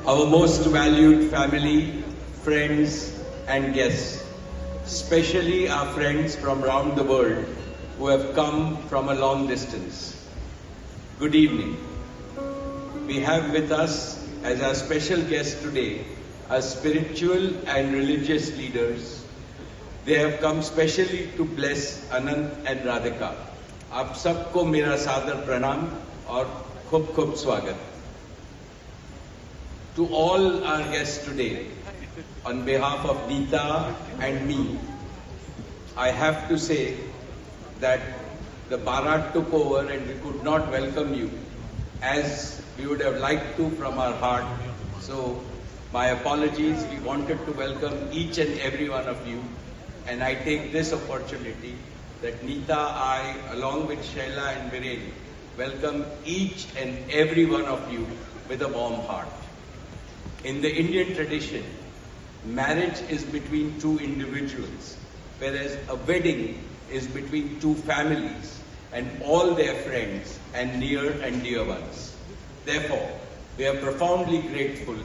our most valued family, friends and guests, especially our friends from around the world who have come from a long distance. Good evening. We have with us as our special guests today our spiritual and religious leaders. They have come specially to bless Anant and Radhika. आप सबको मेरा सादर प्रणाम और खूब खूब स्वागत. To all our guests today, on behalf of Neeta and me, I have to say that the Bharat took over and we could not welcome you as we would have liked to from our heart. So my apologies. We wanted to welcome each and every one of you, and I take this opportunity that Neeta, I, along with Shaila and Viren, welcome each and every one of you with a warm heart. In the Indian tradition, marriage is between two individuals, whereas a wedding is between two families and all their friends and near and dear ones. Therefore, we are profoundly grateful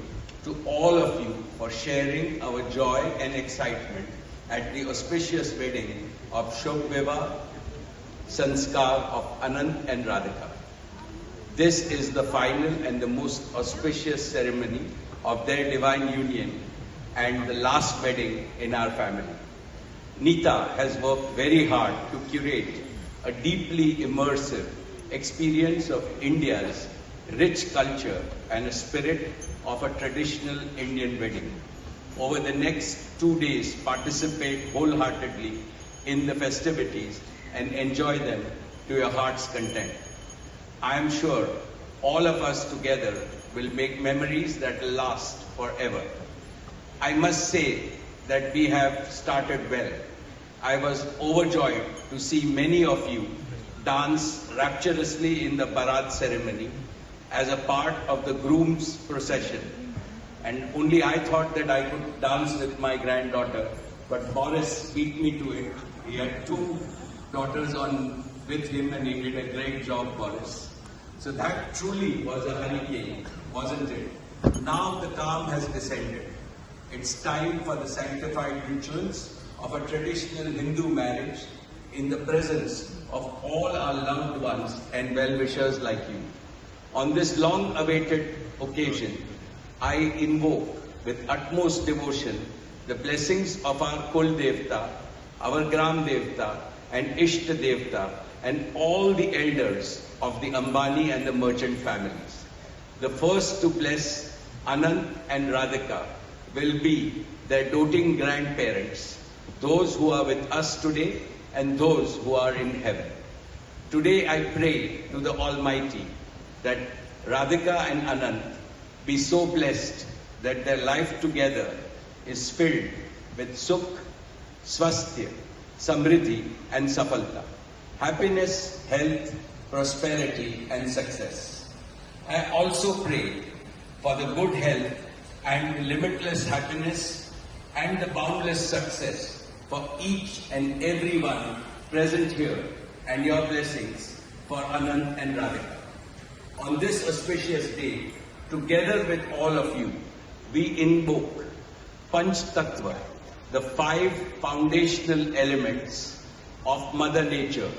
to all of you for sharing our joy and excitement at the auspicious wedding of Shubh Vivah Sanskar of Anant and Radhika. This is the final and the most auspicious ceremony of their divine union and the last wedding in our family. Neeta has worked very hard to curate a deeply immersive experience of India's rich culture and a spirit of a traditional Indian wedding. Over the next 2 days, participate wholeheartedly in the festivities and enjoy them to your heart's content. I am sure all of us together will make memories that will last forever. I must say that we have started well. I was overjoyed to see many of you dance rapturously in the Bharat ceremony as a part of the groom's procession. And only I thought that I could dance with my granddaughter, but Boris beat me to it. He had 2 daughters with him and he did a great job, Boris. So that truly was a hurricane, wasn't it? Now the calm has descended. It's time for the sanctified rituals of a traditional Hindu marriage in the presence of all our loved ones and well-wishers like you. On this long-awaited occasion, I invoke with utmost devotion the blessings of our Kul Devta, our Gram Devta and Ishta Devta and all the elders of the Ambani and the merchant families. The first to bless Anant and Radhika will be their doting grandparents, those who are with us today and those who are in heaven. Today I pray to the Almighty that Radhika and Anant be so blessed that their life together is filled with Sukh, Swasthya, Samriddhi and Safalta. Happiness, health, prosperity and success. I also pray for the good health and limitless happiness and the boundless success for each and every one present here and your blessings for Anant and Radhika. On this auspicious day, together with all of you, we invoke Panch Tattva, the 5 foundational elements of Mother Nature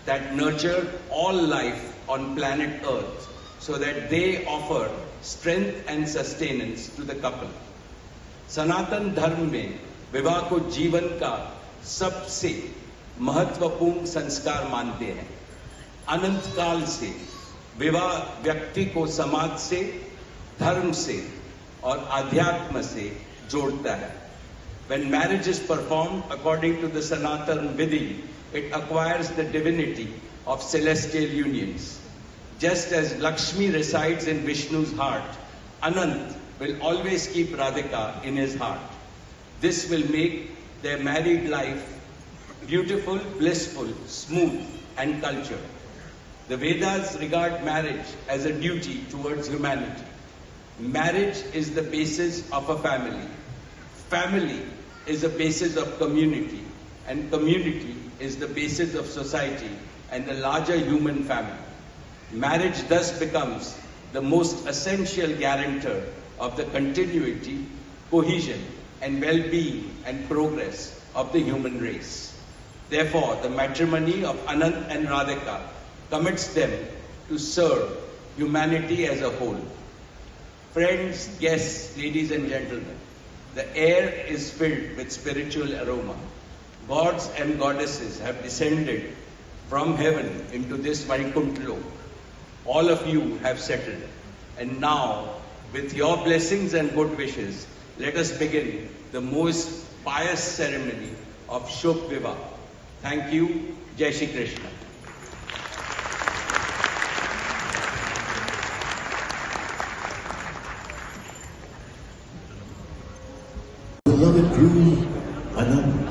that nurture all life on planet Earth so that they offer strength and sustenance to the couple. सनातन धर्म में विवाह को जीवन का सबसे महत्वपूर्ण संस्कार मानते हैं. अनंत काल से विवाह व्यक्ति को समाज से, धर्म से और अध्यात्म से जोड़ता है. When marriage is performed according to the Sanatan Vidhi, it acquires the divinity of celestial unions. Just as Lakshmi resides in Vishnu's heart, Anant will always keep Radhika in his heart. This will make their married life beautiful, blissful, smooth and cultured. The Vedas regard marriage as a duty towards humanity. Marriage is the basis of a family. Family is the basis of community, and community is the basis of society and the larger human family. Marriage thus becomes the most essential guarantor of the continuity, cohesion, and well-being and progress of the human race. Therefore, the matrimony of Anant and Radhika commits them to serve humanity as a whole. Friends, guests, ladies and gentlemen, the air is filled with spiritual aroma. Gods and goddesses have descended from heaven into this Vaikuntha Lok. All of you have settled. And now, with your blessings and good wishes, let us begin the most pious ceremony of Shubh Vivah. Thank you. Jai Shri Krishna. Beloved Guru Anant,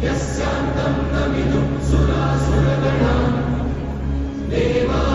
Yasyantam na vidup sura suragana deva